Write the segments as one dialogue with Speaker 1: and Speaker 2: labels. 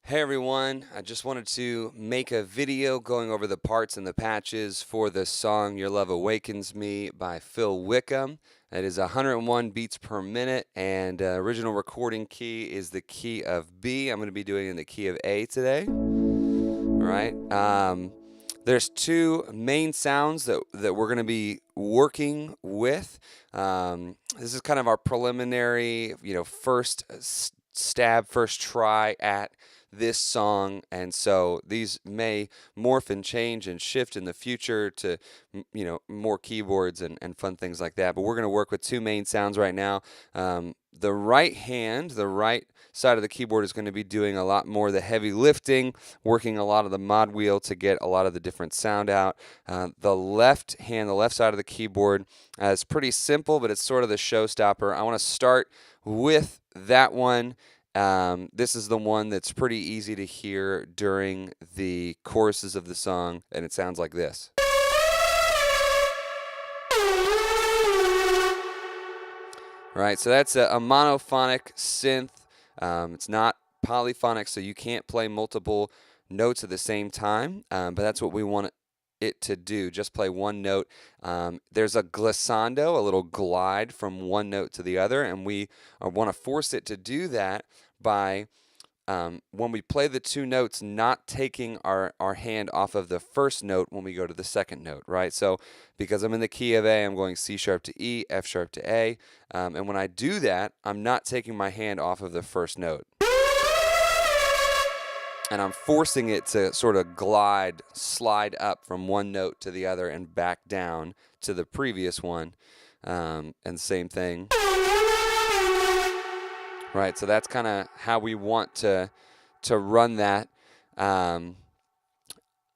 Speaker 1: Hey everyone, I just wanted to make a video going over the parts and the patches for the song Your Love Awakens Me by Phil Wickham. It is 101 beats per minute, and original recording key is the key of B. I'm going to be doing it in the key of A today. All right. There's two main sounds that we're going to be working with. This is kind of our preliminary, first stab, first try at this song, and so these may morph and change and shift in the future to more keyboards and fun things like that, but we're going to work with two main sounds right now. The right side of the keyboard is going to be doing a lot more of the heavy lifting, working a lot of the mod wheel to get a lot of the different sound out. The left side of the keyboard is pretty simple, but it's sort of the showstopper. I want to start with that one. This is the one that's pretty easy to hear during the choruses of the song, and it sounds like this. Right, so that's a monophonic synth. It's not polyphonic, so you can't play multiple notes at the same time, but that's what we want it to do. Just play one note. There's a glissando, a little glide from one note to the other, and we want to force it to do that by when we play the two notes, not taking our hand off of the first note when we go to the second note, right? So because I'm in the key of A, I'm going C sharp to E, F sharp to A, and when I do that, I'm not taking my hand off of the first note. And I'm forcing it to sort of slide up from one note to the other and back down to the previous one, and same thing. Right, so that's kind of how we want to run that. I'm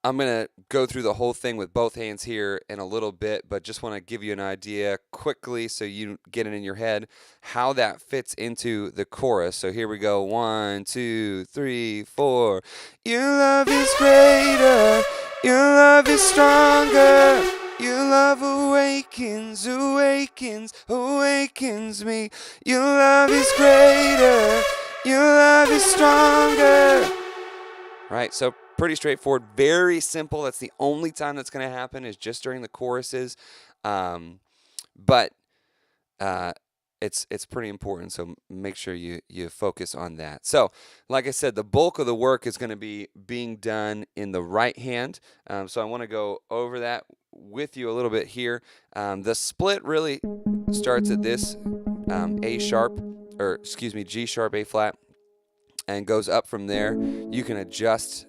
Speaker 1: going to go through the whole thing with both hands here in a little bit, but just want to give you an idea quickly so you get it in your head how that fits into the chorus. So here we go. 1, 2, 3, 4. Your love is greater. Your love is stronger. Your love awakens me. Your love is greater. Your love is stronger. Right, so pretty straightforward, very simple. That's the only time that's going to happen is just during the choruses, but it's pretty important. So make sure you focus on that. So, like I said, the bulk of the work is going to be being done in the right hand. So I want to go over that with you a little bit here. The split really starts at this G sharp, A flat, and goes up from there. You can adjust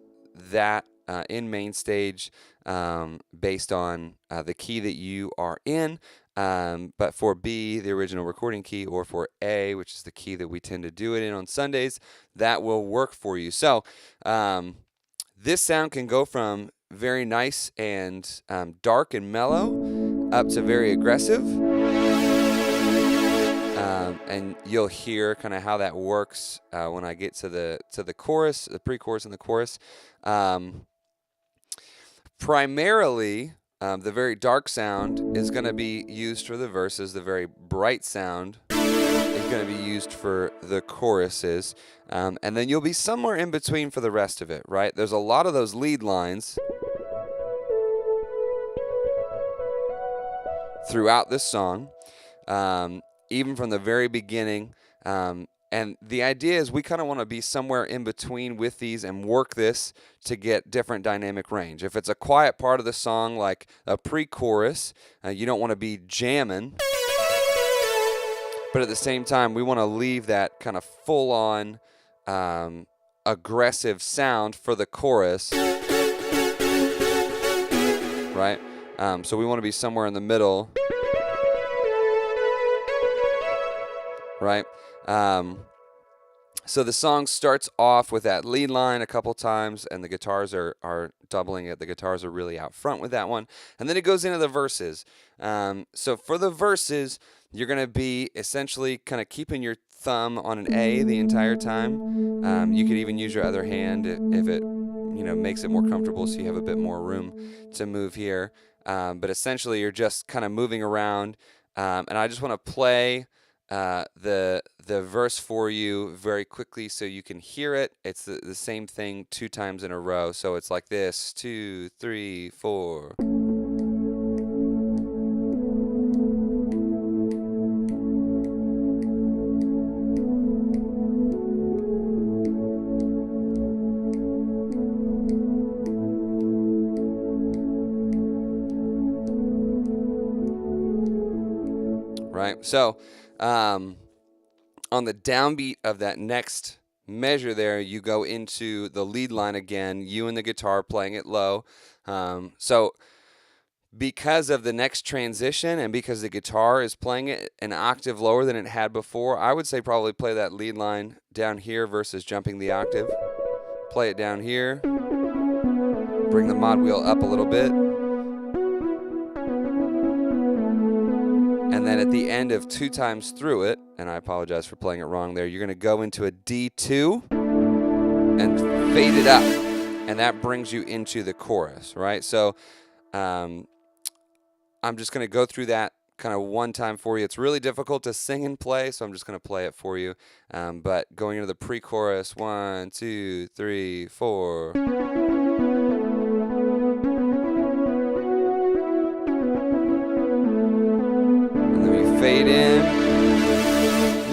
Speaker 1: that in main stage based on the key that you are in. But for B, the original recording key, or for A, which is the key that we tend to do it in on Sundays, that will work for you. So this sound can go from very nice and dark and mellow up to very aggressive. And you'll hear kind of how that works when I get to the chorus, the pre-chorus and the chorus. Primarily, the very dark sound is going to be used for the verses. The very bright sound is going to be used for the choruses. And then you'll be somewhere in between for the rest of it, right? There's a lot of those lead lines throughout this song, even from the very beginning. And the idea is we kind of want to be somewhere in between with these and work this to get different dynamic range. If it's a quiet part of the song, like a pre-chorus, you don't want to be jamming. But at the same time, we want to leave that kind of full-on aggressive sound for the chorus, right? So we want to be somewhere in the middle, right? So the song starts off with that lead line a couple times, and the guitars are doubling it. The guitars are really out front with that one. And then it goes into the verses. So for the verses, you're going to be essentially kind of keeping your thumb on an A the entire time. You could even use your other hand if it makes it more comfortable, so you have a bit more room to move here. But essentially, you're just kind of moving around. And I just want to play the verse for you very quickly so you can hear it. It's the same thing 2 times in a row. So it's like this: 2, 3, 4. Right? So on the downbeat of that next measure there, you go into the lead line again, you and the guitar playing it low. So because of the next transition and because the guitar is playing it an octave lower than it had before, I would say probably play that lead line down here versus jumping the octave. Play it down here. Bring the mod wheel up a little bit. And then at the end of 2 times through it, and I apologize for playing it wrong there, you're going to go into a D2 and fade it up. And that brings you into the chorus, right? So I'm just going to go through that kind of one time for you. It's really difficult to sing and play, so I'm just going to play it for you. But going into the pre-chorus, 1, 2, 3, 4. Fade in.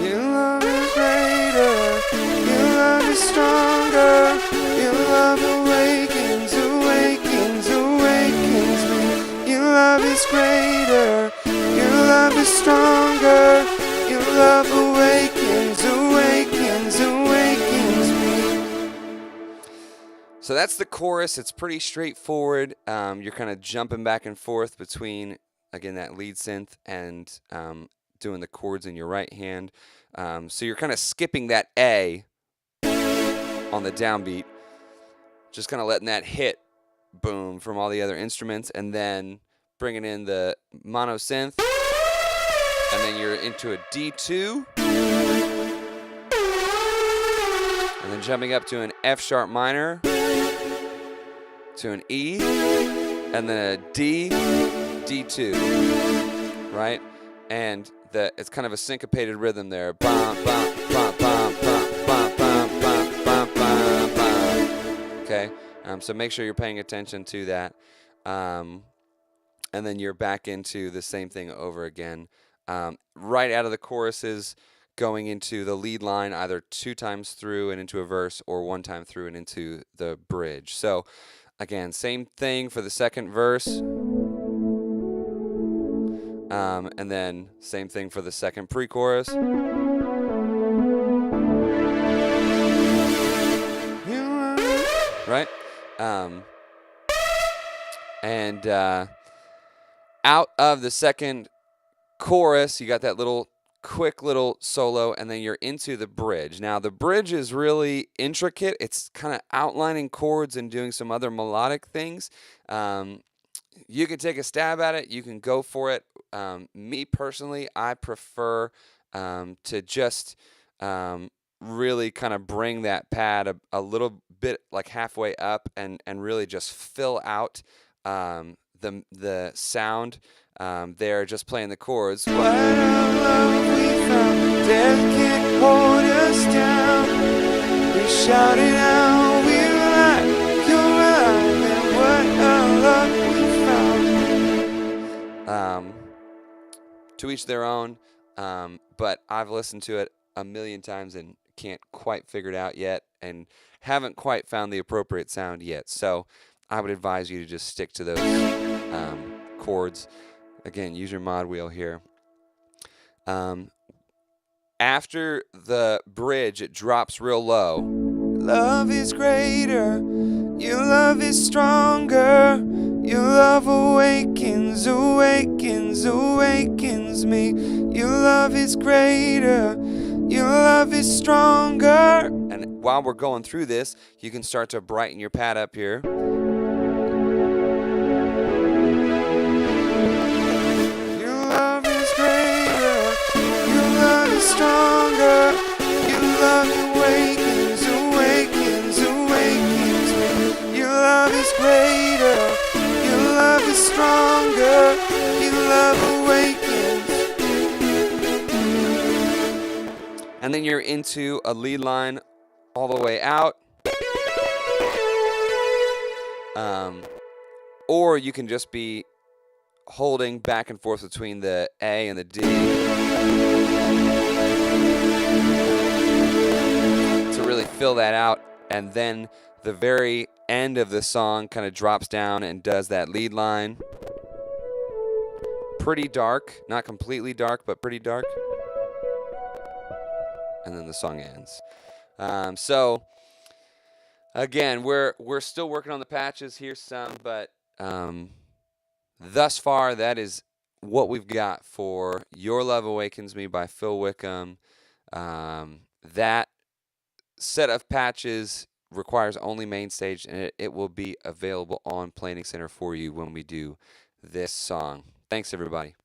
Speaker 1: Your love is greater. Your love is stronger. Your love awakens, awakens, awakens me. Your love is greater. Your love is stronger. Your love awakens, awakens, awakens me. So that's the chorus. It's pretty straightforward. You're kind of jumping back and forth between, again, that lead synth and doing the chords in your right hand. So you're kind of skipping that A on the downbeat, just kind of letting that hit, boom, from all the other instruments, and then bringing in the mono synth, and then you're into a D2, and then jumping up to an F sharp minor, to an E, and then a D, D2, right? And it's kind of a syncopated rhythm there. Bum, bum, bum, bum, bum, bum, bum, bum, bum, bum, bum. Okay? So make sure you're paying attention to that. And then you're back into the same thing over again. Right out of the choruses, going into the lead line, either 2 times through and into a verse, or 1 time through and into the bridge. So again, same thing for the second verse. And then same thing for the second pre-chorus. Right? And out of the second chorus, you got that little quick little solo, and then you're into the bridge. Now, the bridge is really intricate. It's kind of outlining chords and doing some other melodic things. You can take a stab at it. You can go for it. Me personally, I prefer to just really kind of bring that pad a little bit like halfway up and really just fill out the sound there, just playing the chords. What a love we found, death can't hold us down. We shouted out, we like you're right, and what a love we found. To each their own, but I've listened to it a million times and can't quite figure it out yet, and haven't quite found the appropriate sound yet. So I would advise you to just stick to those chords. Again, use your mod wheel here. After the bridge, it drops real low. Love is greater, your love is stronger, your love awakens, awakens, awakens me. Your love is greater, your love is stronger. And while we're going through this, you can start to brighten your pad up here. Stronger, your love awakens, awakens, awakens me. Your love is greater, your love is stronger, your love awakens. and then you're into a lead line all the way out. Or you can just be holding back and forth between the A and the D to really fill that out, and then the very end of the song kind of drops down and does that lead line. Pretty dark, not completely dark, but pretty dark. And then the song ends. So again, we're still working on the patches. Here's some, but thus far, that is what we've got for Your Love Awakens Me by Phil Wickham. That set of patches requires only main stage, and it will be available on Planning Center for you when we do this song. Thanks, everybody.